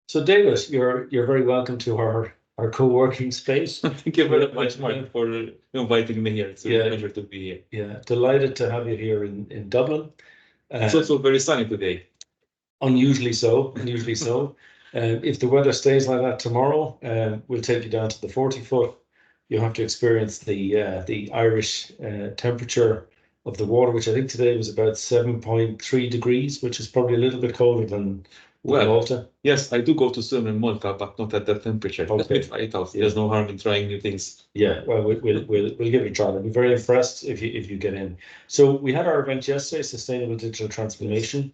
So David, you're very welcome to our co-working space. Thank you very much, Mark, for inviting me here. It's a pleasure to be here. Yeah, delighted to have you here in Dublin. It's also very sunny today. Unusually so. If the weather stays like that tomorrow, we'll take you down to the 40 foot. You'll have to experience the Irish temperature of the water, which I think today was about 7.3 degrees, which is probably a little bit colder than Malta. Yes, I do go to swim in Malta, but not at that temperature. Let me try it out. There's no harm in trying new things. Yeah, well, we'll give it a try. I'll be very impressed if you get in. So we had our event yesterday, Sustainable Digital Transformation.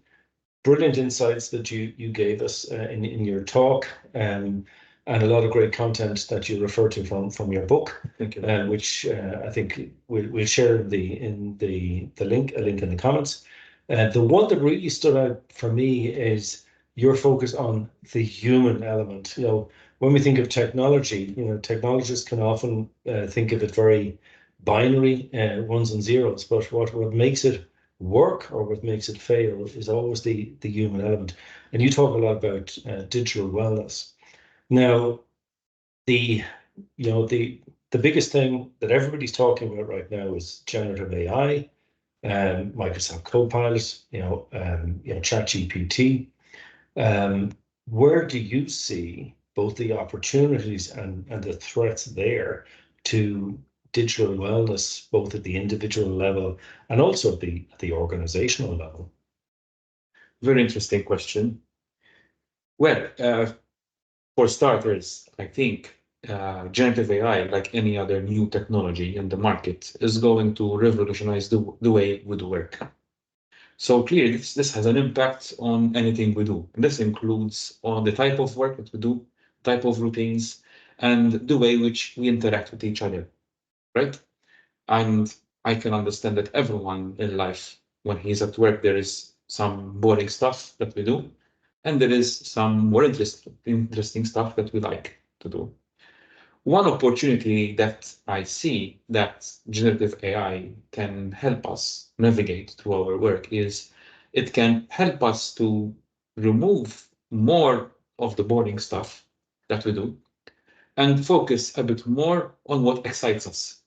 Brilliant insights that you gave us in your talk, and a lot of great content that you refer to from your book. Thank you. Which I think we'll share in the link in the comments. The one that really stood out for me is your focus on the human element. When we think of technology, technologists can often think of it very binary, ones and zeros, but what makes it work or what makes it fail is always the human element. And you talk a lot about digital wellness. Now, the biggest thing that everybody's talking about right now is generative AI, Microsoft Copilot, ChatGPT. Where do you see both the opportunities and the threats there to digital wellness, both at the individual level and also at the organizational level? Very interesting question. Well, for starters, I think generative AI, like any other new technology in the market, is going to revolutionize the way we do work. So clearly, this has an impact on anything we do. And this includes on the type of work that we do, type of routines, and the way which we interact with each other, right? And I can understand that everyone in life, when he's at work, there is some boring stuff that we do, and there is some more interesting stuff that we like to do. One opportunity that I see that generative AI can help us navigate through our work is it can help us to remove more of the boring stuff that we do and focus a bit more on what excites us,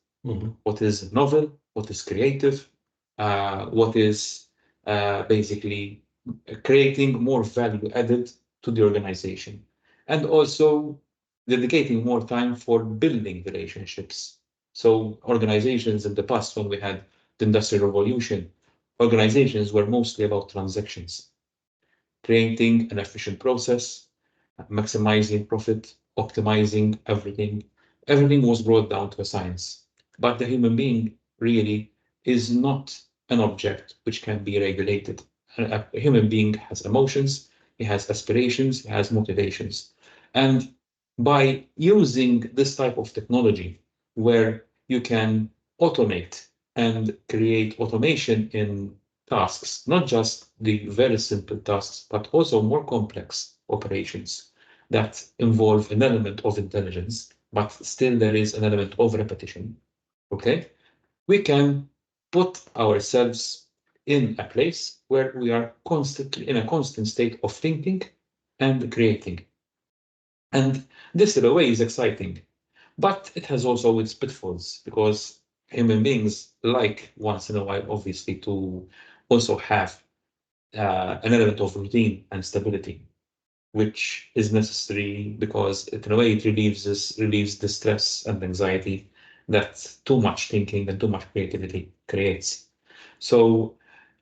what is novel, what is creative, what is basically creating more value added to the organization, and also dedicating more time for building relationships. So organizations in the past, when we had the Industrial Revolution, organizations were mostly about transactions, creating an efficient process, maximizing profit, optimizing everything. Everything was brought down to a science. But the human being really is not an object which can be regulated. A human being has emotions, he has aspirations, he has motivations. And by using this type of technology where you can automate and create automation in tasks, not just the very simple tasks, but also more complex operations that involve an element of intelligence, but still there is an element of repetition, okay? We can put ourselves in a place where we are constantly in a constant state of thinking and creating. And this, in a way, is exciting, but it has also its pitfalls because human beings like once in a while, obviously, to also have an element of routine and stability, which is necessary because in a way it relieves the stress and anxiety that too much thinking and too much creativity creates. So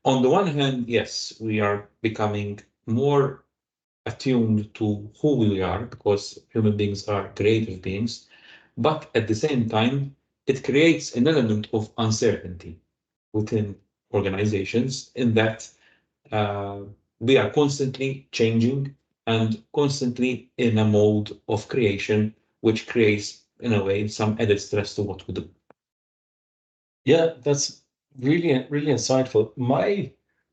on the one hand, yes, we are becoming more attuned to who we are because human beings are creative beings, but at the same time, it creates an element of uncertainty within organizations in that we are constantly changing and constantly in a mode of creation, which creates, in a way, some added stress to what we do. Yeah, that's really, really insightful.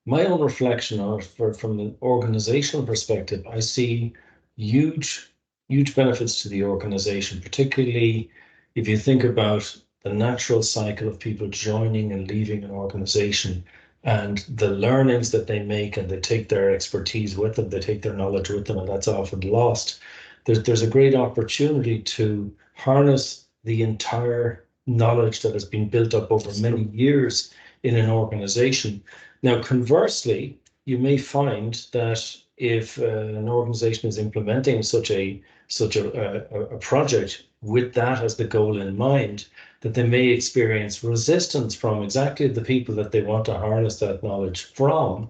My own reflection on it from an organizational perspective, I see huge benefits to the organization, particularly if you think about the natural cycle of people joining and leaving an organization. and the learnings that they make, and they take their expertise with them, they take their knowledge with them, and that's often lost. There's a great opportunity to harness the entire knowledge that has been built up over many years in an organization. Now, conversely, you may find that if an organization is implementing such a project with that as the goal in mind, that they may experience resistance from exactly the people that they want to harness that knowledge from,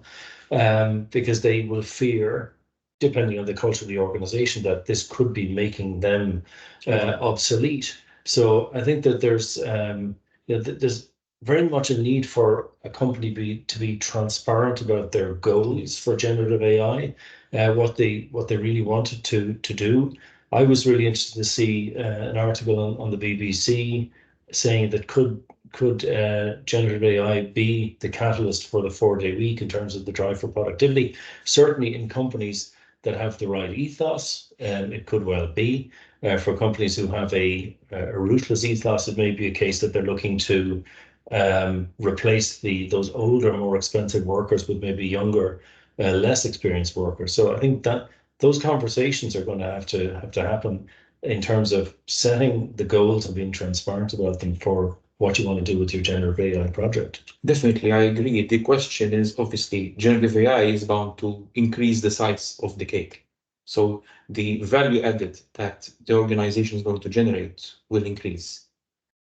because they will fear, depending on the culture of the organization, that this could be making them obsolete. So I think that there's very much a need for a company to be transparent about their goals for generative AI, what they really wanted to do. I was really interested to see an article on the BBC saying that could generative AI be the catalyst for the 4-day week in terms of the drive for productivity? Certainly in companies that have the right ethos, it could well be. For companies who have a ruthless ethos, it may be a case that they're looking to replace those older, more expensive workers with maybe younger, less experienced workers. So I think that those conversations are going to have to happen in terms of setting the goals and being transparent about them for what you want to do with your generative AI project. Definitely, I agree. The question is obviously generative AI is bound to increase the size of the cake. So the value added that the organization is going to generate will increase.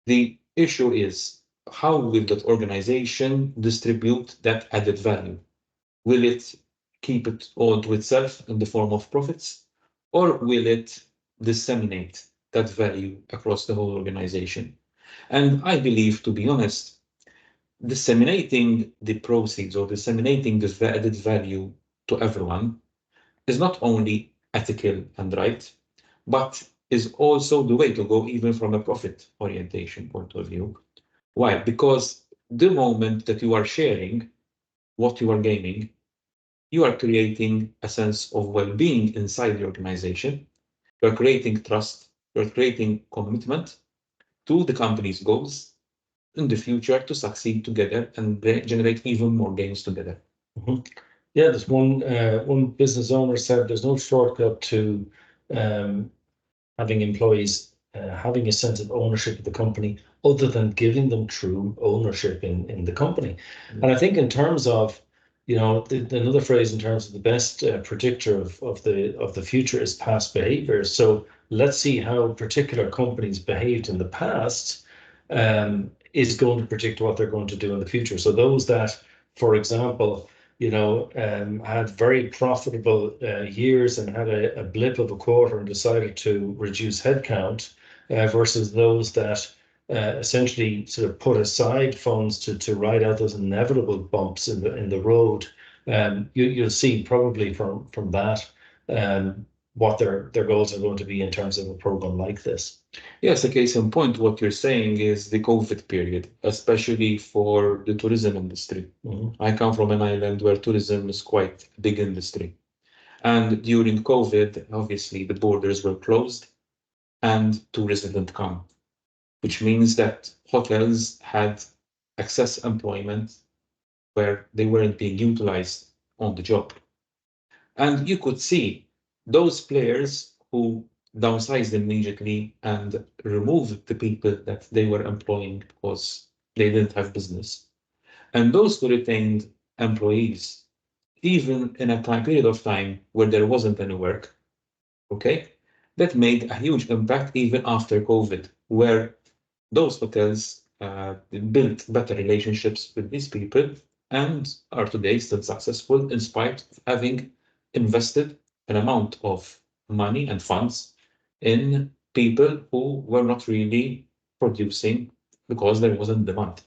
The issue is how will that organization distribute that added value? Will it keep it all to itself in the form of profits, or will it disseminate that value across the whole organization? And I believe, to be honest, disseminating the proceeds or disseminating this added value to everyone is not only ethical and right, but is also the way to go, even from a profit orientation point of view. Why? Because the moment that you are sharing what you are gaining, you are creating a sense of well-being inside the organization. You're creating trust. You're creating commitment to the company's goals in the future to succeed together and generate even more gains together. Mm-hmm. Yeah, there's one business owner said there's no shortcut to um, having employees having a sense of ownership of the company other than giving them true ownership in the company. And I think in terms of, another phrase in terms of the best predictor of the future is past behavior. So let's see how particular companies behaved in the past, is going to predict what they're going to do in the future. So those that, for example, had very profitable years and had a blip of a quarter and decided to reduce headcount, versus those that essentially sort of put aside funds to ride out those inevitable bumps in the road. You'll see probably from that what their goals are going to be in terms of a program like this. Yes, a case in point, what you're saying is the COVID period, especially for the tourism industry. Mm-hmm. I come from an island where tourism is quite a big industry. And during COVID, obviously, the borders were closed and tourists didn't come, which means that hotels had excess employment where they weren't being utilized on the job. And you could see those players who downsized immediately and removed the people that they were employing because they didn't have business. And those who retained employees, even in a time period of time where there wasn't any work, okay, that made a huge impact even after COVID, where those hotels built better relationships with these people and are today still successful in spite of having invested an amount of money and funds in people who were not really producing because there wasn't demand.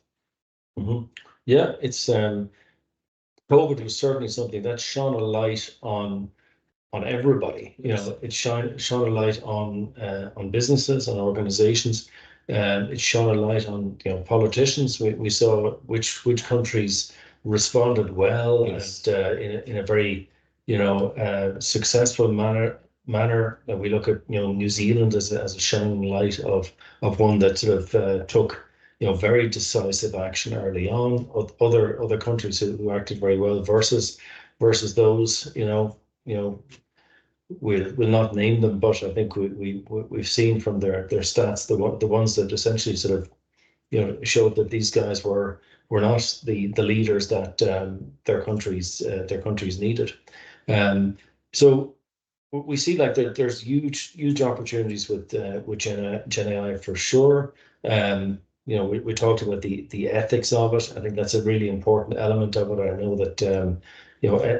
Mm-hmm. Yeah, it's COVID was certainly something that shone a light on everybody. Yes. It shone a light on businesses and organizations. It shone a light on politicians. We saw which countries responded well. Yes. And in a very successful manner. We look at New Zealand as a shining light of one that sort of took very decisive action early on. Other countries who acted very well versus those, we'll not name them, but I think we've seen from their stats the ones that essentially sort of showed that these guys were not the leaders that their countries needed. So we see like there's huge opportunities with Gen AI for sure. We talked about the ethics of it. I think that's a really important element of it. I know that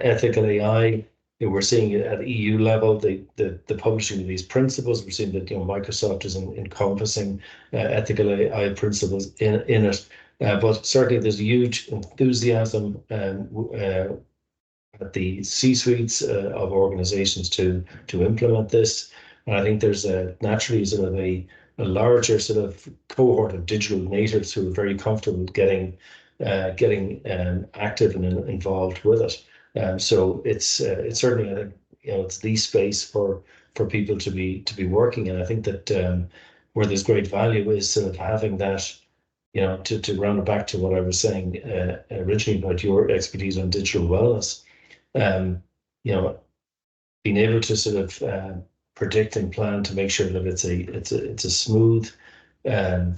ethical AI. We're seeing it at EU level, the publishing of these principles. We're seeing that Microsoft is encompassing ethical AI principles in it. But certainly there's huge enthusiasm at the C-suites of organizations to implement this. And I think there's naturally sort of a larger sort of cohort of digital natives who are very comfortable getting active and involved with it. So it's certainly, I think, it's the space for people to be working. And I think that where there's great value is sort of having that, to round it back to what I was saying originally about your expertise on digital wellness. um, Being able to sort of predict and plan to make sure that it's a smooth um,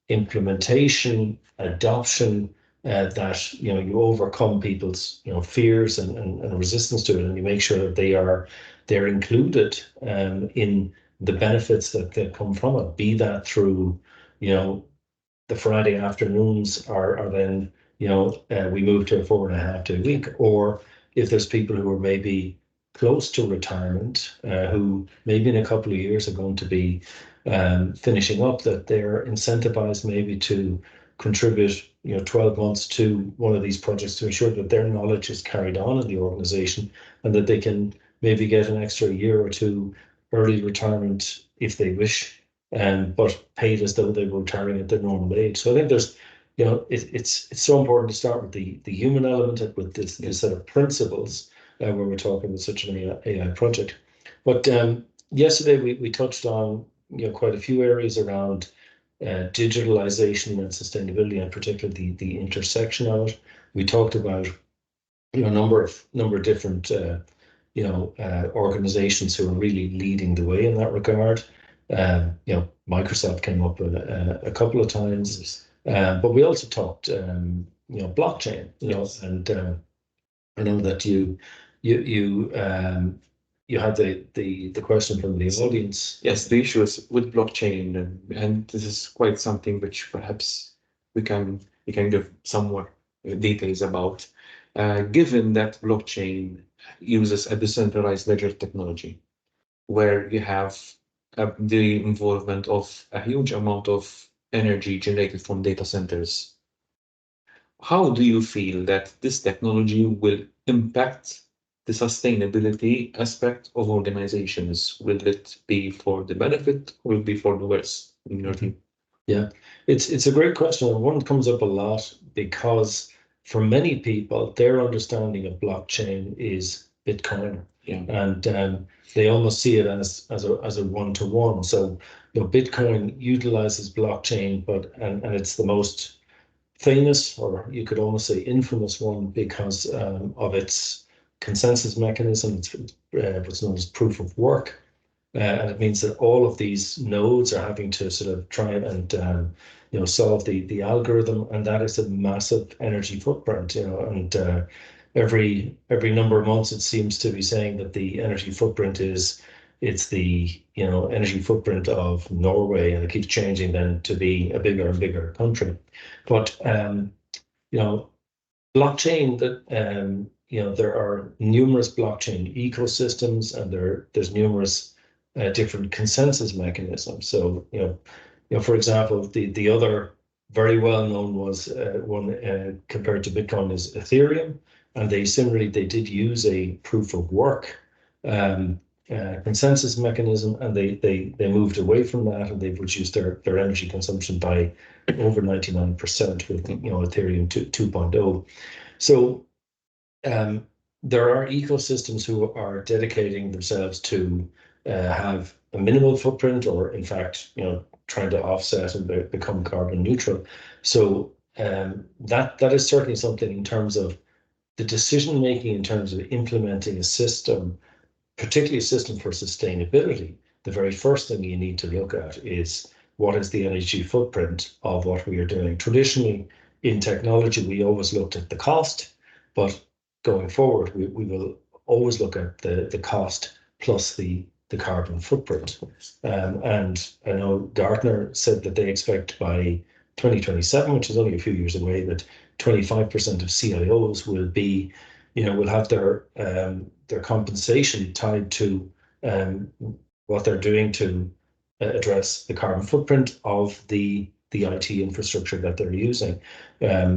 implementation, adoption, that you overcome people's fears and resistance to it, and you make sure that they're included in the benefits that come from it. Be that through the Friday afternoons are then, we move to a 4.5 day week, or if there's people who are maybe close to retirement, who maybe in a couple of years are going to be finishing up, that they're incentivized maybe to contribute, 12 months to one of these projects to ensure that their knowledge is carried on in the organization and that they can maybe get an extra year or two early retirement if they wish, but paid as though they were retiring at their normal age. So I think there's, it's so important to start with the human element with this set of principles when we're talking with such an AI project. But yesterday we touched on quite a few areas around digitalization and sustainability, and particularly the intersection of it. We talked about a number of different organizations who are really leading the way in that regard. Microsoft came up with a couple of times, but we also talked, blockchain. Yes. And I know that you had the question from the audience. Yes, the issue is with blockchain, and this is quite something which perhaps we can give some more details about. Given that blockchain uses a decentralized ledger technology, where you have the involvement of a huge amount of energy generated from data centers, how do you feel that this technology will impact the sustainability aspect of organizations? Will it be for the benefit or will it be for the worse in your view? Yeah, it's a great question, and one that comes up a lot because for many people, their understanding of blockchain is Bitcoin, Yeah. and they almost see it as a one-to-one. So Bitcoin utilizes blockchain, but and it's the most famous, or you could almost say infamous one, because of its consensus mechanism. It's what's known as proof of work. And it means that all of these nodes are having to sort of try and solve the algorithm, and that is a massive energy footprint. And every number of months it seems to be saying that the energy footprint it's the energy footprint of Norway, and it keeps changing then to be a bigger and bigger country. But blockchain, that there are numerous blockchain ecosystems, and there's numerous different consensus mechanisms. So for example, the other very well known was one compared to Bitcoin is Ethereum, and they did use a proof of work consensus mechanism, and they moved away from that, and they've reduced their energy consumption by over 99% with Ethereum 2.0. So there are ecosystems who are dedicating themselves to have a minimal footprint, or in fact, trying to offset and become carbon neutral. So that is certainly something in terms of the decision making, in terms of implementing a system, particularly a system for sustainability. The very first thing you need to look at is what is the energy footprint of what we are doing. Traditionally, in technology, we always looked at the cost, but going forward, we will always look at the cost plus the carbon footprint. And I know Gartner said that they expect by 2027, which is only a few years away, that 25% of CIOs will be, will have their compensation tied to what they're doing to address the carbon footprint of the IT infrastructure that they're using.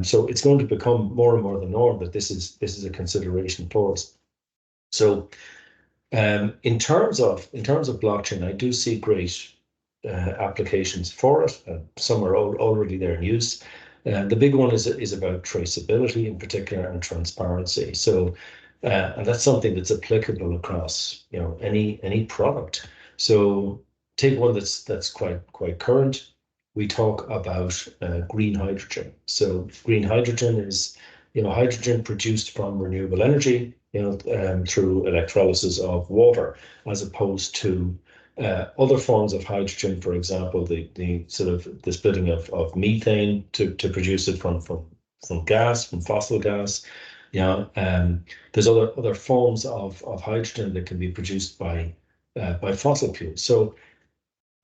So it's going to become more and more the norm that this is a consideration for us. So in terms of blockchain, I do see great applications for it. Some are already there in use. The big one is about traceability in particular and transparency. So and that's something that's applicable across any product. So take one that's quite current. We talk about green hydrogen. So green hydrogen is hydrogen produced from renewable energy, through electrolysis of water, as opposed to other forms of hydrogen, for example, the sort of the splitting of methane to produce it from gas, from fossil gas. There's other forms of hydrogen that can be produced by fossil fuels. So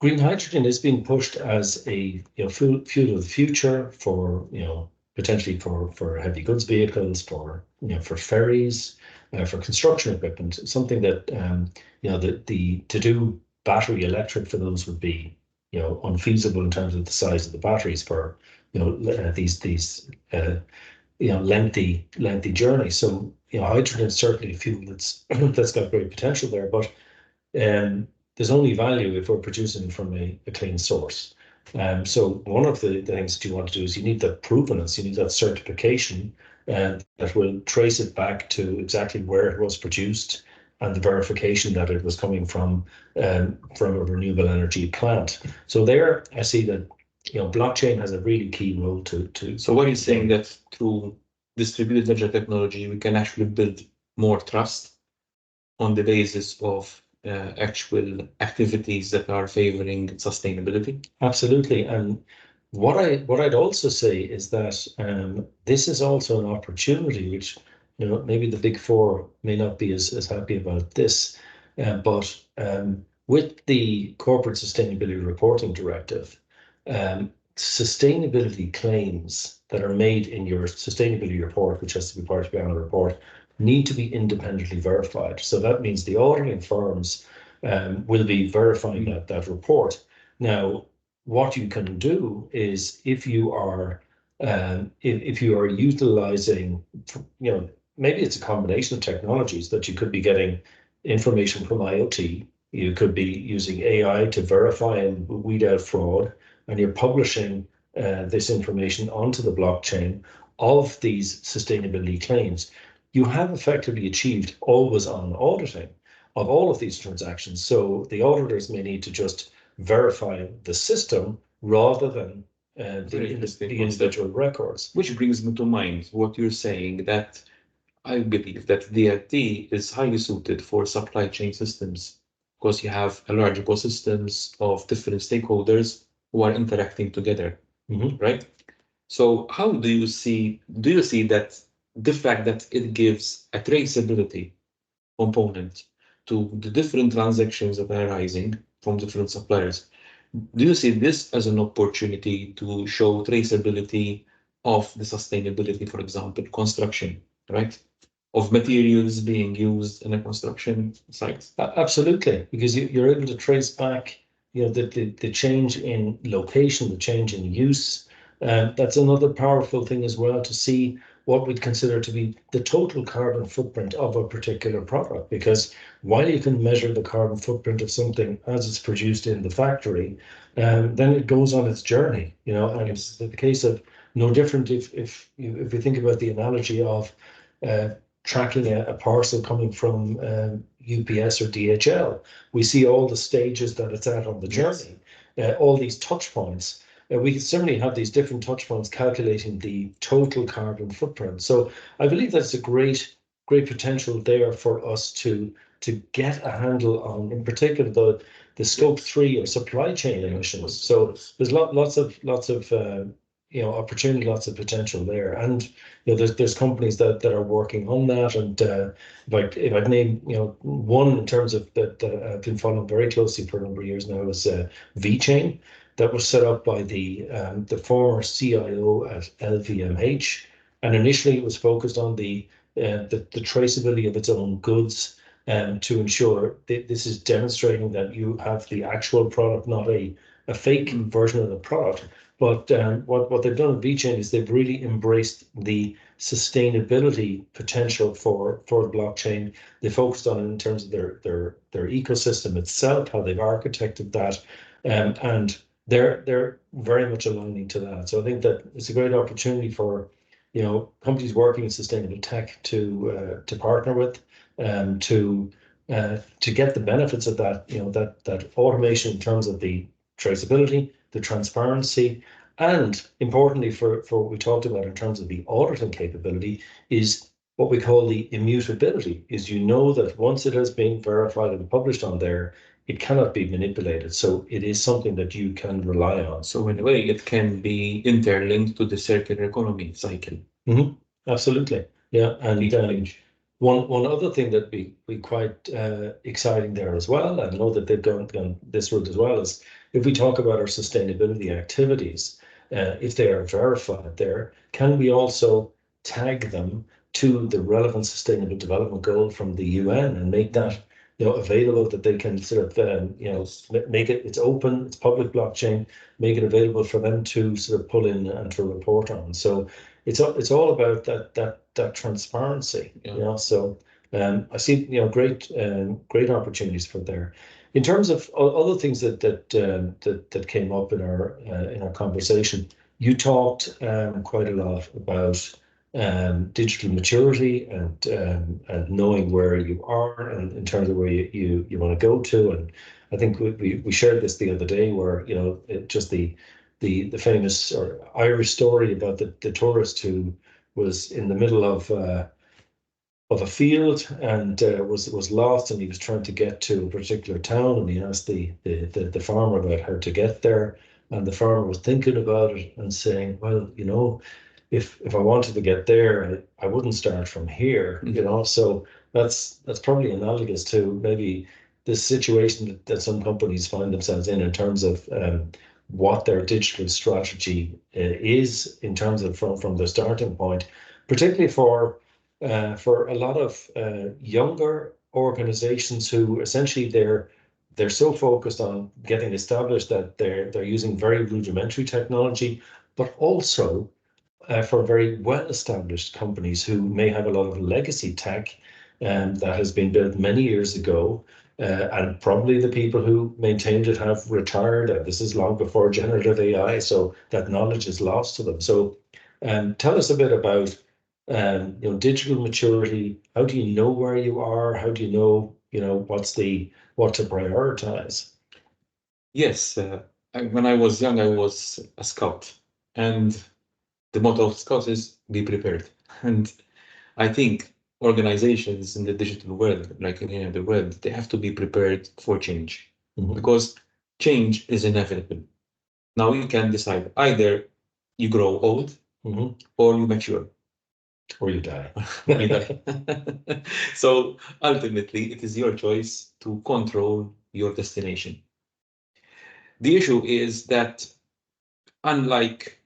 green hydrogen is being pushed as a fuel of the future for potentially for heavy goods vehicles, for ferries, for construction equipment. Something that to do battery electric for those would be unfeasible in terms of the size of the batteries for these lengthy journeys. So hydrogen is certainly a fuel that's got great potential there, but there's only value if we're producing from a clean source. So one of the things that you want to do is you need that provenance, you need that certification, and that will trace it back to exactly where it was produced and the verification that it was coming from a renewable energy plant. So there, I see that blockchain has a really key role to. So what are you saying, that through distributed ledger technology, we can actually build more trust on the basis of actual activities that are favoring sustainability? Absolutely. And what I'd also say is that this is also an opportunity, which maybe the Big Four may not be as happy about this, but with the Corporate Sustainability Reporting Directive, sustainability claims that are made in your sustainability report, which has to be part of your annual report, need to be independently verified. So that means the auditing firms will be verifying that report. Now, what you can do is if you are utilizing, maybe it's a combination of technologies that you could be getting information from IoT. You could be using AI to verify and weed out fraud, and you're publishing this information onto the blockchain of these sustainability claims. You have effectively achieved always-on auditing of all of these transactions. So the auditors may need to just verify the system rather than the individual records. Which brings me to mind what you're saying, that I believe that DLT is highly suited for supply chain systems, because you have a large ecosystems of different stakeholders who are interacting together, right? So how do you see that the fact that it gives a traceability component to the different transactions that are arising from different suppliers, do you see this as an opportunity to show traceability of the sustainability, for example, construction, right? Of materials being used in a construction site? Absolutely, because you're able to trace back, the change in location, the change in use. That's another powerful thing as well, to see what we'd consider to be the total carbon footprint of a particular product. Because while you can measure the carbon footprint of something as it's produced in the factory, then it goes on its journey, and it's the case of no different if we think about the analogy of tracking a parcel coming from UPS or DHL. We see all the stages that it's at on the journey. all these touch points. We can certainly have these different touch points calculating the total carbon footprint. So I believe that's a great potential there for us to get a handle on, in particular, the scope 3 or supply chain emissions. So there's lots of opportunity, lots of potential there, and there's companies that are working on that. And if I name one in terms of that I've been following very closely for a number of years now is VChain, that was set up by the former CIO at LVMH, and initially it was focused on the traceability of its own goods, to ensure that this is demonstrating that you have the actual product, not a fake version of the product. But what they've done at VChain is they've really embraced the sustainability potential for the blockchain. They focused on it in terms of their ecosystem itself, how they've architected that, and they're very much aligning to that. So I think that it's a great opportunity for companies working in sustainable tech to partner with, to get the benefits of that, that automation in terms of the traceability, the transparency, and importantly for what we talked about in terms of the auditing capability is what we call the immutability, is that once it has been verified and published on there, it cannot be manipulated. So it is something that you can rely on. So in a way, it can be interlinked to the circular economy cycle. Absolutely. Yeah. And one other thing that be quite exciting there as well, I know that they've gone this route as well, is if we talk about our sustainability activities, if they are verified there, can we also tag them to the relevant sustainable development goal from the UN and make that available, that they can sort of make it's open, it's public blockchain, make it available for them to sort of pull in and to report on. So it's all about that transparency. So I see great opportunities for there. In terms of other things that came up in our conversation, you talked quite a lot about digital maturity and knowing where you are and in terms of where you want to go to. And I think we shared this the other day, where just the famous or Irish story about the tourist who was in the middle of a field and was lost, and he was trying to get to a particular town, and he asked the farmer about how to get there, and the farmer was thinking about it and saying, well, if I wanted to get there, I wouldn't start from here. So that's probably analogous to maybe this situation that some companies find themselves in terms of what their digital strategy is in terms of from the starting point, particularly for a lot of younger organizations who essentially they're so focused on getting established that they're using very rudimentary technology, but also for very well-established companies who may have a lot of legacy tech that has been built many years ago, and probably the people who maintained it have retired. This is long before generative AI, so that knowledge is lost to them. So tell us a bit about digital maturity. How do you know where you are? How do you know what to prioritize? Yes, when I was young, I was a scout, and the motto of scouts is be prepared. And I think organizations in the digital world, like in any other world, they have to be prepared for change, because change is inevitable. Now you can decide, either you grow old or you mature. Or you die. So ultimately, it is your choice to control your destination. The issue is that unlike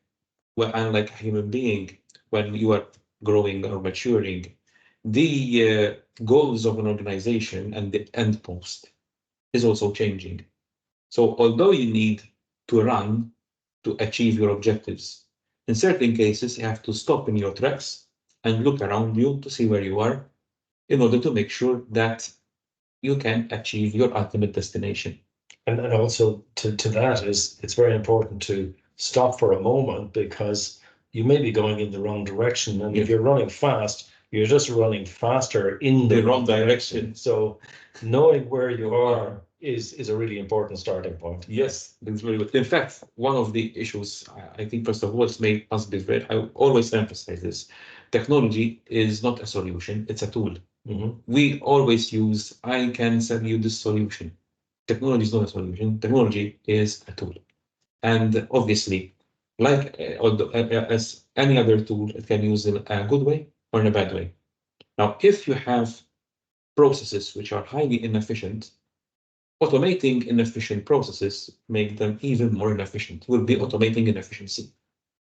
a human being, when you are growing or maturing, the goals of an organization and the end post is also changing. So although you need to run to achieve your objectives, in certain cases, you have to stop in your tracks and look around you to see where you are in order to make sure that you can achieve your ultimate destination. And also to that it's very important to stop for a moment, because you may be going in the wrong direction. And if you're running fast, you're just running faster in the wrong direction. So knowing where you are is a really important starting point. Yes, it's very good. In fact, one of the issues, I think, first of all, it's made us be very, I always emphasize this. Technology is not a solution, it's a tool. We always use, I can sell you this solution. Technology is not a solution, technology is a tool. And obviously, like as any other tool, it can use in a good way or in a bad way. Now, if you have processes which are highly inefficient, automating inefficient processes make them even more inefficient. Will be automating inefficiency,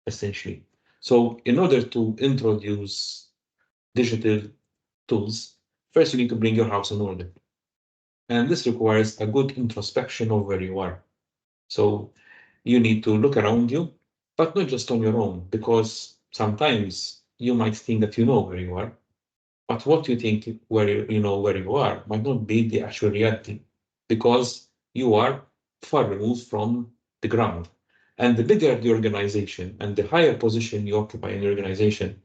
essentially. So in order to introduce digital tools, first you need to bring your house in order. And this requires a good introspection of where you are. So you need to look around you, but not just on your own, because sometimes you might think that you know where you are, but what you think you know where you are might not be the actual reality, because you are far removed from the ground. And the bigger the organization and the higher position you occupy in the organization,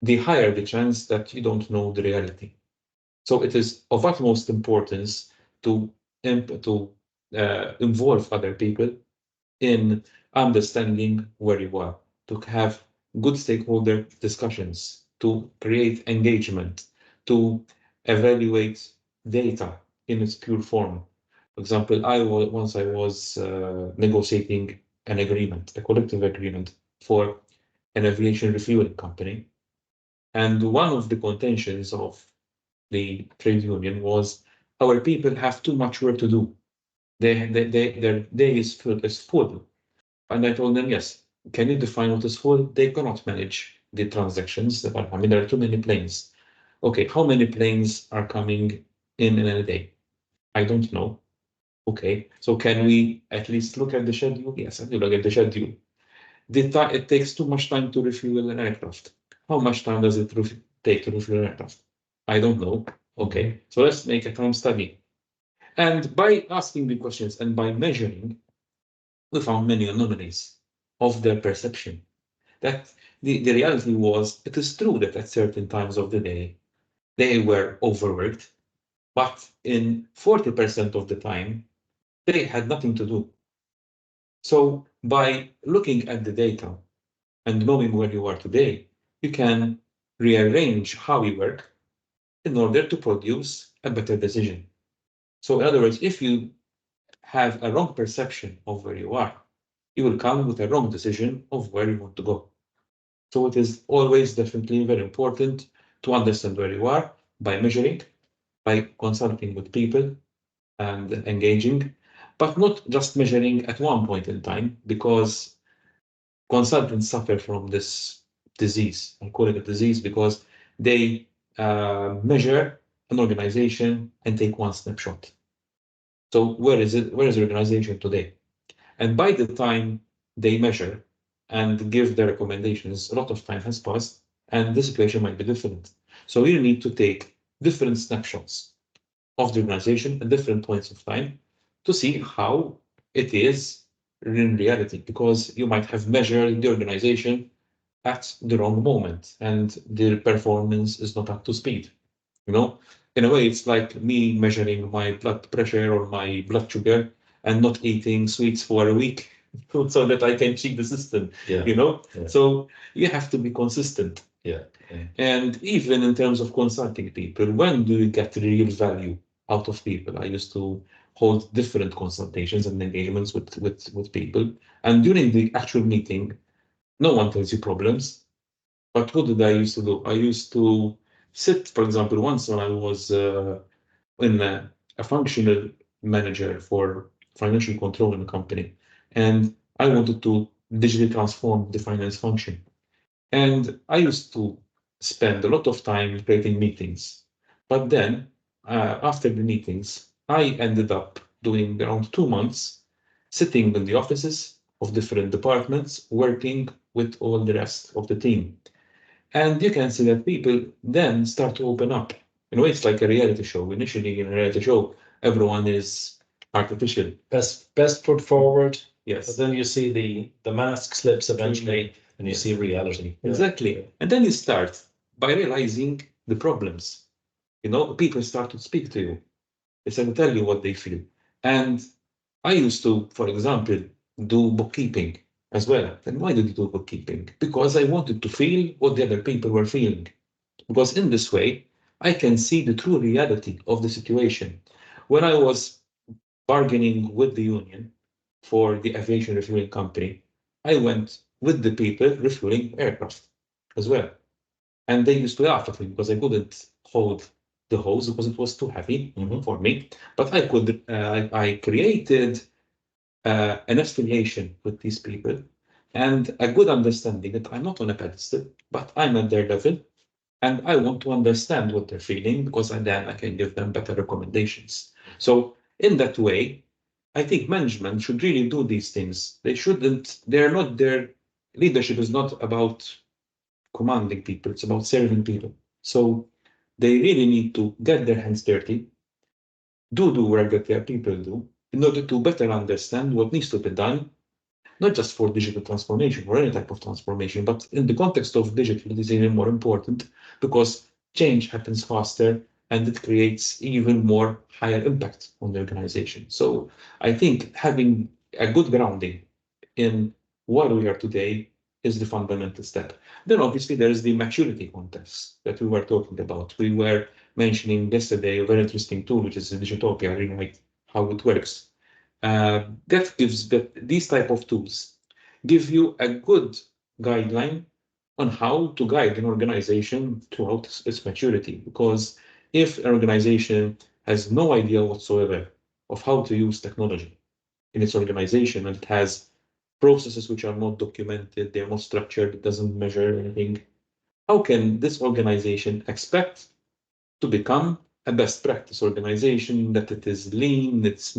the higher the chance that you don't know the reality. So it is of utmost importance to involve other people in understanding where you are, to have good stakeholder discussions, to create engagement, to evaluate data in its pure form. For example, I was negotiating an agreement, a collective agreement for an aviation refueling company. And one of the contentions of the trade union was our people have too much work to do. Their day is full. And I told them, yes, can you define what is full? They cannot manage the transactions that are coming. There are too many planes. Okay, how many planes are coming in a day? I don't know. Okay, so can we at least look at the schedule? Yes, I will look at the schedule. It takes too much time to refuel an aircraft. How much time does it take to refuel an aircraft? I don't know. Okay, so let's make a time study. And by asking the questions and by measuring, we found many anomalies of their perception. That the reality was, it is true that at certain times of the day, they were overworked, but in 40% of the time, they had nothing to do. So by looking at the data and knowing where you are today, you can rearrange how you work in order to produce a better decision. So in other words, if you have a wrong perception of where you are, you will come with a wrong decision of where you want to go. So it is always definitely very important to understand where you are by measuring, by consulting with people and engaging, but not just measuring at one point in time, because consultants suffer from this disease. I call it a disease because they measure an organization and take one snapshot. So where is it? Where is the organization today? And by the time they measure and give their recommendations, a lot of time has passed and the situation might be different. So you need to take different snapshots of the organization at different points of time to see how it is in reality, because you might have measured the organization at the wrong moment and the performance is not up to speed. You know, in a way, it's like me measuring my blood pressure or my blood sugar and not eating sweets for a week so that I can cheat the system. Yeah. You know, Yeah. so you have to be consistent. Yeah. Yeah. And even in terms of consulting people, when do you get real value out of people? I used to hold different consultations and engagements with people. And during the actual meeting, no one tells you problems. But what did I used to do? I used to sit, for example, once when I was in a functional manager for financial control in a company, and I wanted to digitally transform the finance function. And I used to spend a lot of time creating meetings. But then, after the meetings, I ended up doing around 2 months sitting in the offices of different departments, working with all the rest of the team. And you can see that people then start to open up. In a way, it's like a reality show. Initially, in a reality show, everyone is artificial. Best foot forward. Yes. But then you see the mask slips eventually, and you see reality. Exactly. Yeah. And then you start by realizing the problems. You know, people start to speak to you. They start to tell you what they feel. And I used to, for example, do bookkeeping as well. And why did I do bookkeeping? Because I wanted to feel what the other people were feeling. Because in this way, I can see the true reality of the situation. When I was bargaining with the union for the aviation refueling company, I went with the people refueling aircraft as well. And they used to laugh at me because I couldn't hold the hose because it was too heavy for me. But I could, I created an affiliation with these people and a good understanding that I'm not on a pedestal, but I'm at their level and I want to understand what they're feeling because then I can give them better recommendations. So in that way, I think management should really do these things. They shouldn't, they're not their leadership is not about commanding people, it's about serving people. So they really need to get their hands dirty, do work that their people do, in order to better understand what needs to be done, not just for digital transformation or any type of transformation, but in the context of digital, it is even more important because change happens faster and it creates even more higher impact on the organization. So I think having a good grounding in what we are today is the fundamental step. Then obviously there is the maturity context that we were talking about. We were mentioning yesterday a very interesting tool, which is Digitopia. I really like how it works. That gives that these type of tools give you a good guideline on how to guide an organization throughout its maturity. Because if an organization has no idea whatsoever of how to use technology in its organization and it has processes which are not documented, they're not structured, it doesn't measure anything, how can this organization expect to become a best practice organization, that it is lean, it's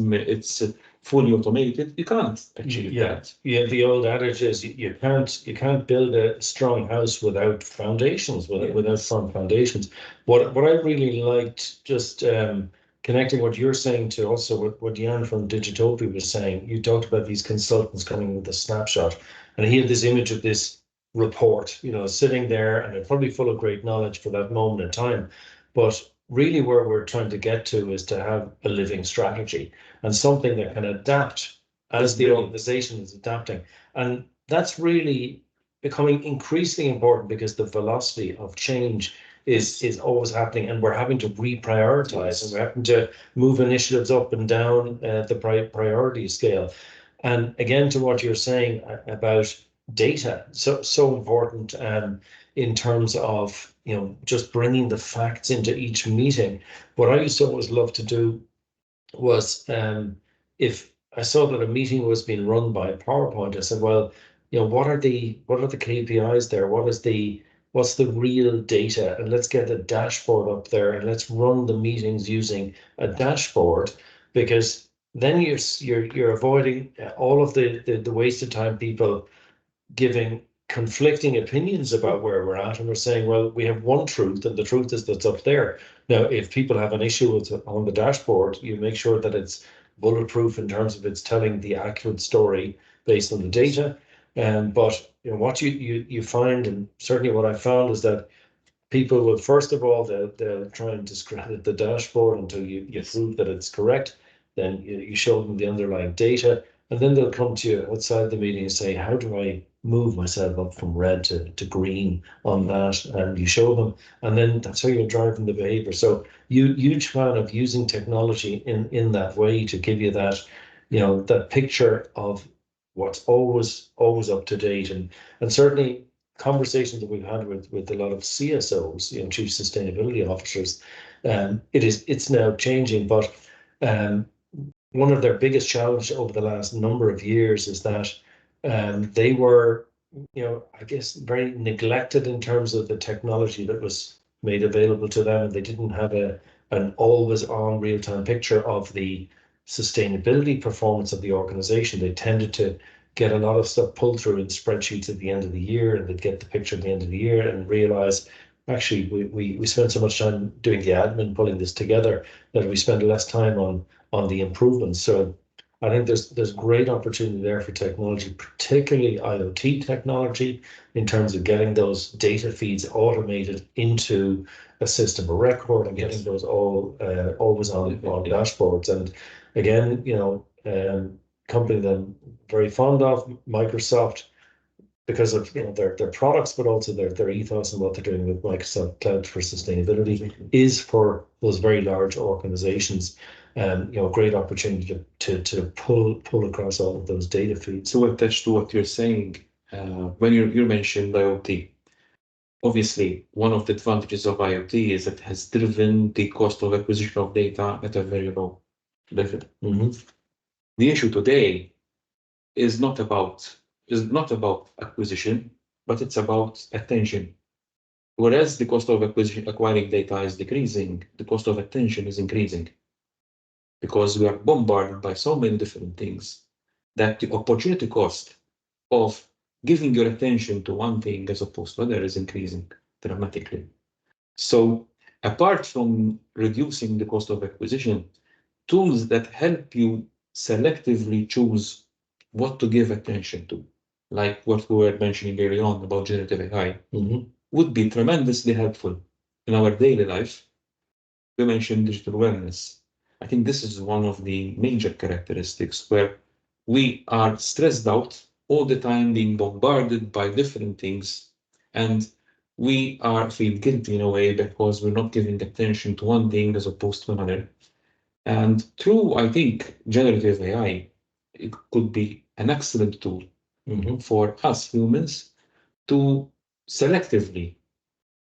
fully automated? You can't achieve that. Yeah, the old adage is you can't build a strong house without foundations, without strong foundations. What I really liked, just connecting what you're saying to also what Jan from Digitopia was saying, you talked about these consultants coming with a snapshot, and he had this image of this report, sitting there, and it's probably full of great knowledge for that moment in time. But really, where we're trying to get to is to have a living strategy and something that can adapt as the organization is adapting. And that's really becoming increasingly important because the velocity of change is always happening, and we're having to reprioritize, and we're having to move initiatives up and down the priority scale. And again, to what you're saying about data, so important in terms of just bringing the facts into each meeting. What I used to always love to do was if I saw that a meeting was being run by PowerPoint, I said, well, what are the KPIs there? What's the real data? And let's get a dashboard up there and let's run the meetings using a dashboard, because then you're avoiding all of the wasted time, people giving conflicting opinions about where we're at, and we're saying, well, we have one truth, and the truth is that's up there. Now, if people have an issue with it on the dashboard, you make sure that it's bulletproof in terms of it's telling the accurate story based on the data. But what you find, and certainly what I found, is that people will, first of all, they'll try and discredit the dashboard until you prove that it's correct. Then you show them the underlying data, and then they'll come to you outside the meeting and say, how do I move myself up from red to green on that? And you show them, and then that's how you're driving the behavior. So huge fan of using technology in that way to give you that, that picture of what's always up to date. And certainly conversations that we've had with a lot of CSOs, chief sustainability officers, it's now changing. But one of their biggest challenges over the last number of years is that they were, I guess, very neglected in terms of the technology that was made available to them, and they didn't have an always on real time picture of the sustainability performance of the organization. They tended to get a lot of stuff pulled through in spreadsheets at the end of the year, and they'd get the picture at the end of the year and realize, actually, we spent so much time doing the admin pulling this together that we spend less time on the improvements. So I think there's great opportunity there for technology, particularly IoT technology, in terms of getting those data feeds automated into a system of record and getting those all always on dashboards. And again, company that I'm very fond of, Microsoft, because of their products, but also their ethos and what they're doing with Microsoft Cloud for Sustainability is for those very large organizations. Great opportunity to pull across all of those data feeds. To attach to what you're saying, when you mentioned IoT, obviously one of the advantages of IoT is that it has driven the cost of acquisition of data at a very low level. The issue today is not about acquisition, but it's about attention. Whereas the cost of acquiring data is decreasing, the cost of attention is increasing, because we are bombarded by so many different things that the opportunity cost of giving your attention to one thing as opposed to other is increasing dramatically. So apart from reducing the cost of acquisition, tools that help you selectively choose what to give attention to, like what we were mentioning earlier on about generative AI, would be tremendously helpful in our daily life. We mentioned digital wellness. I think this is one of the major characteristics where we are stressed out all the time, being bombarded by different things, and we feel guilty in a way because we're not giving attention to one thing as opposed to another. And through, I think, generative AI, it could be an excellent tool for us humans to selectively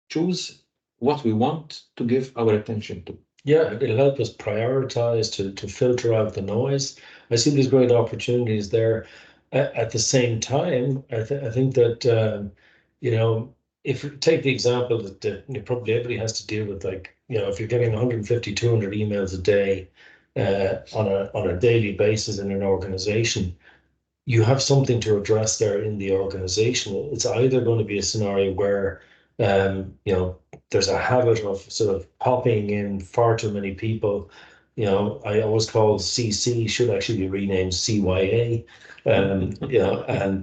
choose what we want to give our attention to. Yeah, it'll help us prioritize to filter out the noise. I see these great opportunities there. At the same time, I think that if you take the example that probably everybody has to deal with, like if you're getting 150, 200 emails a day on a daily basis in an organization, you have something to address there in the organization. It's either going to be a scenario where there's a habit of sort of popping in far too many people. I always call CC should actually be renamed CYA. And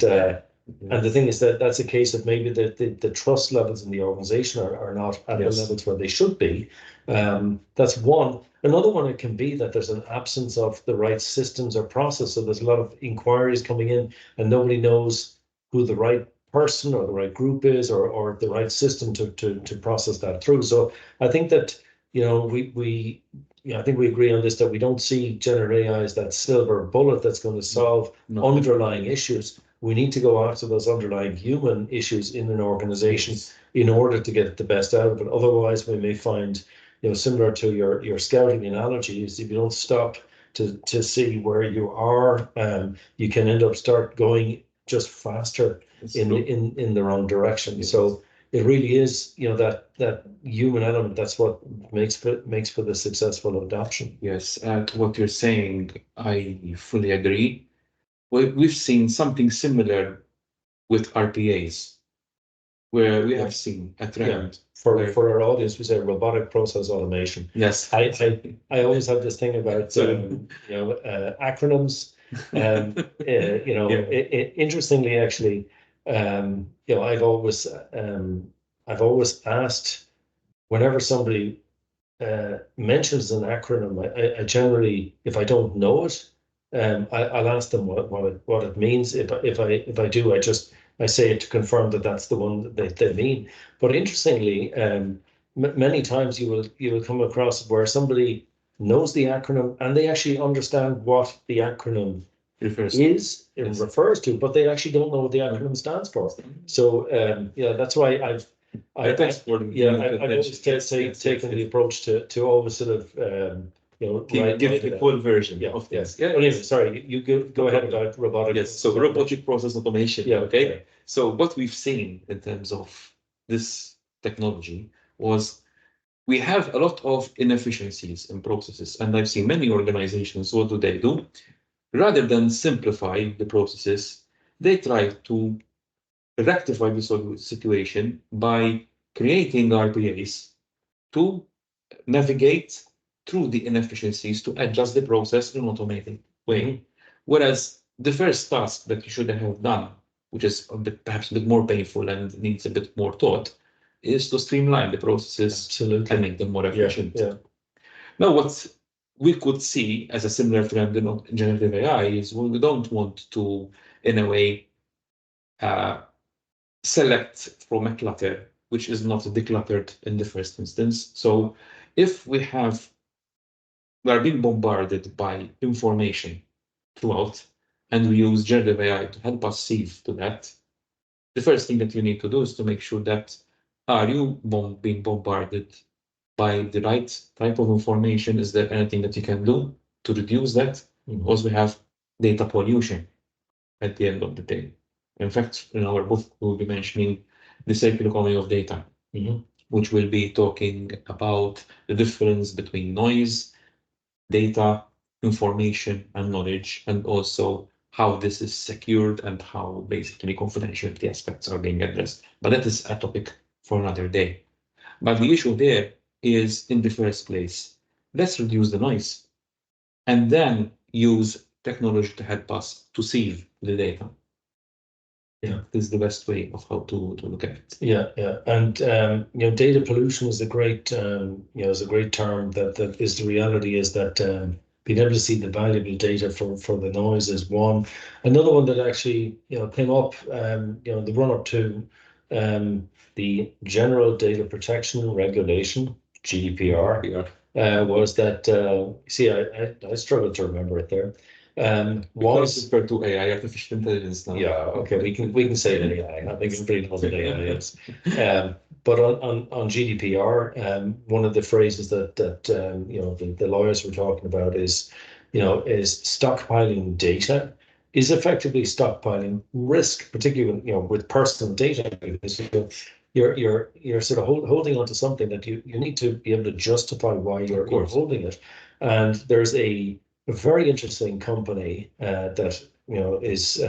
the thing is that that's a case of maybe the trust levels in the organization are not at the levels where they should be. That's one. Another one, it can be that there's an absence of the right systems or process. So there's a lot of inquiries coming in and nobody knows who the right person or the right group is or the right system to process that through. So I think that, I think we agree on this, that we don't see generative AI as that silver bullet that's going to solve underlying issues. We need to go after those underlying human issues in an organization in order to get the best out of it. Otherwise, we may find, similar to your scouting analogy, is if you don't stop to see where you are, you can end up start going just faster in the wrong direction. So it really is, that human element. That's what makes for the successful adoption. Yes, to what you're saying, I fully agree. We've seen something similar with RPAs, where we have seen a trend. For our audience, we say robotic process automation. Yes, I always have this thing about acronyms. Interestingly, actually, I've always asked, whenever somebody mentions an acronym, I generally, if I don't know it, I'll ask them what it means. If I do, I say it to confirm that that's the one that they mean. But interestingly, many times you will come across where somebody knows the acronym and they actually understand what the acronym refers to, but they actually don't know what the acronym stands for. So that's why I've always taken the approach to always sort of give it the full version. Yes. Anyway, sorry, you go ahead about robotic. Yes. So robotic process automation. Yeah. Okay. Yeah. So what we've seen in terms of this technology was we have a lot of inefficiencies in processes, and I've seen many organizations. What do? Rather than simplify the processes, they try to rectify the situation by creating RPAs to navigate through the inefficiencies to adjust the process in an automated way. Whereas the first task that you should have done, which is perhaps a bit more painful and needs a bit more thought, is to streamline the processes Absolutely. and make them more efficient. Yeah. Now, what we could see as a similar trend in generative AI is we don't want to, in a way, select from a clutter which is not decluttered in the first instance. So if we are being bombarded by information throughout, and we use generative AI to help us sieve to that, the first thing that you need to do is to make sure that are you being bombarded by the right type of information? Is there anything that you can do to reduce that? Also, we have data pollution at the end of the day. In fact, in our book, we'll be mentioning the circular economy of data, which will be talking about the difference between noise, data, information, and knowledge, and also how this is secured and how basically confidentiality aspects are being addressed. But that is a topic for another day. But the issue there is, in the first place, let's reduce the noise and then use technology to help us to sieve the data. Yeah, this is the best way of how to look at it. Yeah. And data pollution is a great is a great term that is the reality is that being able to see the valuable data for the noise is one. Another one that actually came up the run up to the General Data Protection Regulation, GDPR, was that see I struggled to remember it there. Was referred to AI, artificial intelligence now. Yeah, okay, we can say it AI. I think it's pretty close to AI is. But on GDPR, one of the phrases that the lawyers were talking about is stockpiling data is effectively stockpiling risk, particularly with personal data, because you're sort of holding on to something that you need to be able to justify why you're holding it. And there's a very interesting company that is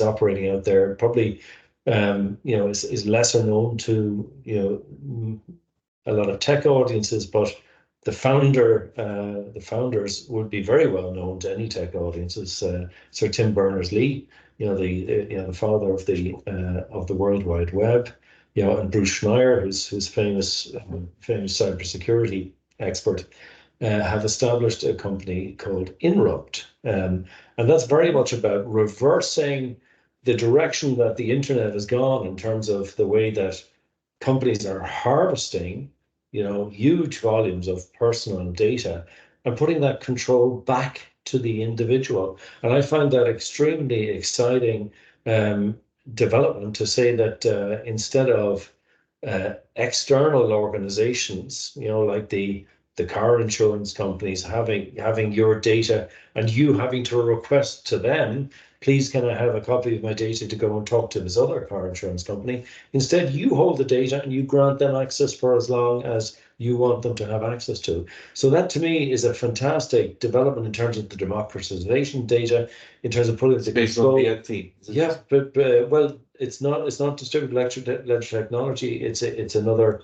operating out there. Probably is lesser known to a lot of tech audiences, but the founders would be very well known to any tech audiences. Sir Tim Berners-Lee, the father of the World Wide Web, and Bruce Schneier, who's famous cybersecurity expert. Have established a company called Inrupt. And that's very much about reversing the direction that the internet has gone in terms of the way that companies are harvesting, huge volumes of personal data and putting that control back to the individual. And I find that extremely exciting development to say that instead of external organizations, like the car insurance companies having your data and you having to request to them, please can I have a copy of my data to go and talk to this other car insurance company? Instead, you hold the data and you grant them access for as long as you want them to have access to. So that to me is a fantastic development in terms of the democratization of data, in terms of putting the control. Yeah, but well, it's not distributed ledger technology. It's another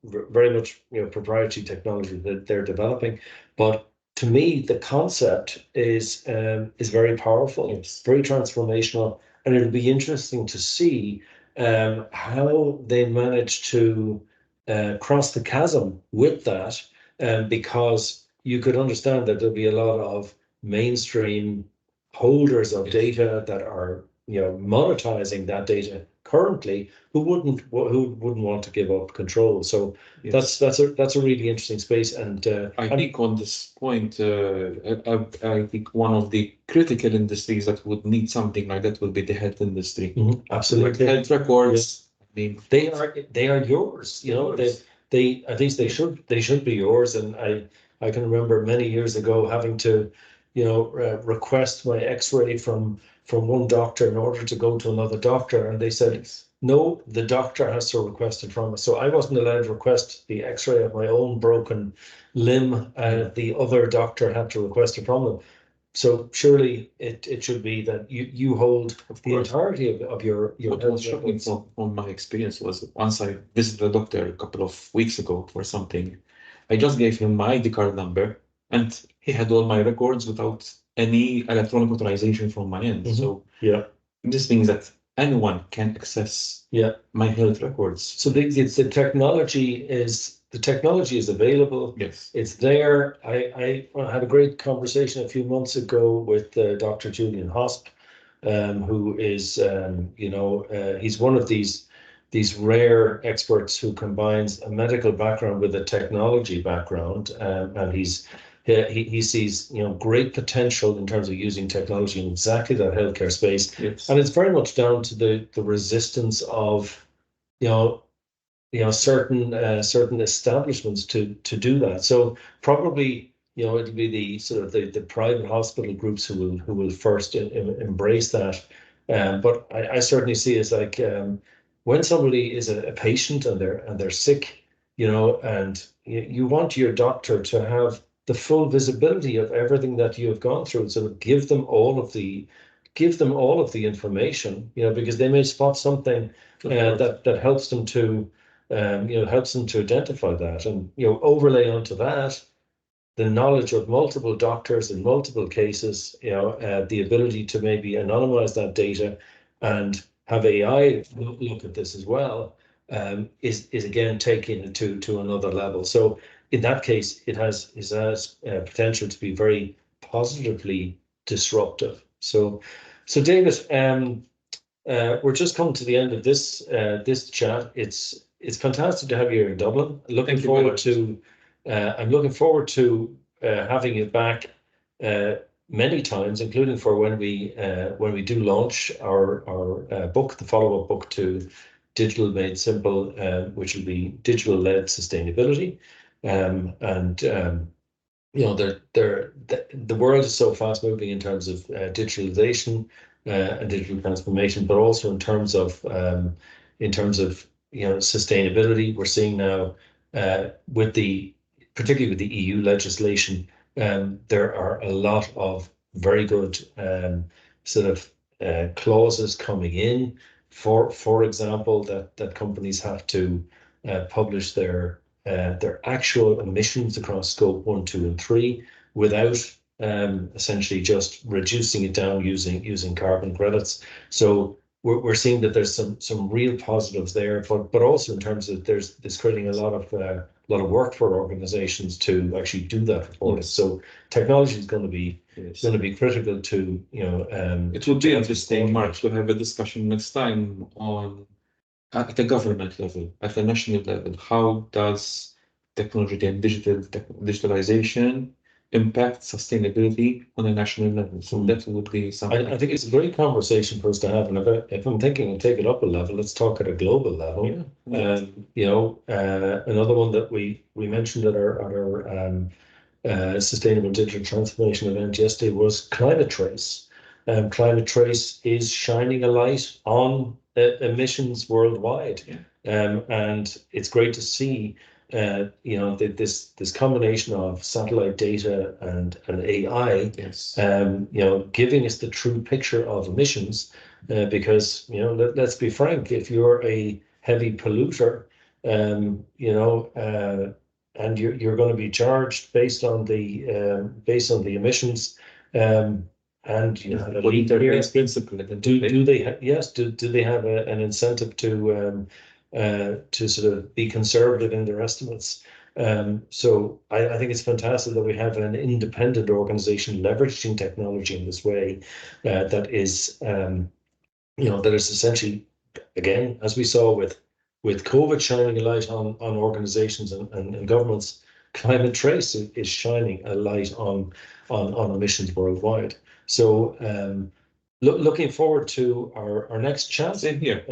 very much proprietary technology that they're developing. But to me, the concept is very powerful. It's very transformational, and it'll be interesting to see how they manage to cross the chasm with that, because you could understand that there'll be a lot of mainstream holders of data that are monetizing that data currently who wouldn't want to give up control. So that's a really interesting space. And I think on this point, I think one of the critical industries that would need something like that would be the health industry. Absolutely, like health records. I mean, they are yours. They at least they should be yours. And I can remember many years ago having to request my X-ray from one doctor in order to go to another doctor, and they said no, the doctor has to request it from us. So I wasn't allowed to request the X-ray of my own broken limb. The other doctor had to request it from them. So surely it should be that you hold the entirety of your What was shocking from my experience was once I visited a doctor a couple of weeks ago for something. I just gave him my ID card number and he had all my records without any electronic authorization from my end. So yeah, this means that anyone can access my health records. So the technology is available. Yes. It's there. I had a great conversation a few months ago with Dr. Julian Hosp, who is he's one of these rare experts who combines a medical background with a technology background, and he sees great potential in terms of using technology in exactly that healthcare space. Yes. And it's very much down to the resistance of certain establishments to do that. So probably it'll be the sort of the private hospital groups who will first embrace that. But I certainly see it's like when somebody is a patient and they're sick, and you want your doctor to have the full visibility of everything that you have gone through. So give them all of the information, because they may spot something that helps them to helps them to identify that, and overlay onto that the knowledge of multiple doctors in multiple cases, the ability to maybe anonymize that data and have AI look at this as well, is again taking it to another level. So in that case, it has potential to be very positively disruptive. So David, we're just coming to the end of this chat. It's fantastic to have you here in Dublin. I'm looking forward to having you back many times, including for when we do launch our book, the follow-up book to Digital Made Simple, which will be digital-led sustainability. The world is so fast moving in terms of digitalization and digital transformation, but also in terms of sustainability. We're seeing now particularly with the EU legislation, there are a lot of very good sort of clauses coming in. For example, that companies have to publish their actual emissions across scope 1, 2, and 3 without essentially just reducing it down using carbon credits. So we're seeing that there's some real positives there, but also in terms of there's creating a lot of work for organizations to actually do that reporting. Yes. So technology is going to be critical to it would be interesting, Mark, to have a discussion next time on at the government level, at the national level. How does technology and digitalization impact sustainability on a national level? So that would be something. I think it's a great conversation for us to have. And if I'm thinking of take it up a level, let's talk at a global level. Another one that we mentioned at our Sustainable Digital Transformation event yesterday was Climate Trace. Climate Trace is shining a light on emissions worldwide. And it's great to see this combination of satellite data and AI, yes, giving us the true picture of emissions, because let's be frank, if you're a heavy polluter, and you're going to be charged based on the emissions, and what interface principle. Do they have an incentive to sort of be conservative in their estimates? So I think it's fantastic that we have an independent organization leveraging technology in this way, that is essentially, again, as we saw with COVID shining a light on organizations and governments, Climate Trace is shining a light on emissions worldwide. So looking forward to our next chat. Same here.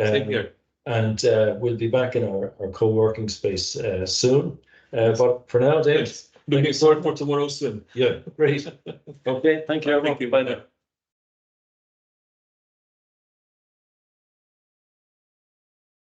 And we'll be back in our co-working space soon. But for now, Dave, looking forward for tomorrow soon. Yeah, great. Okay, thank you. Thank you. Bye now.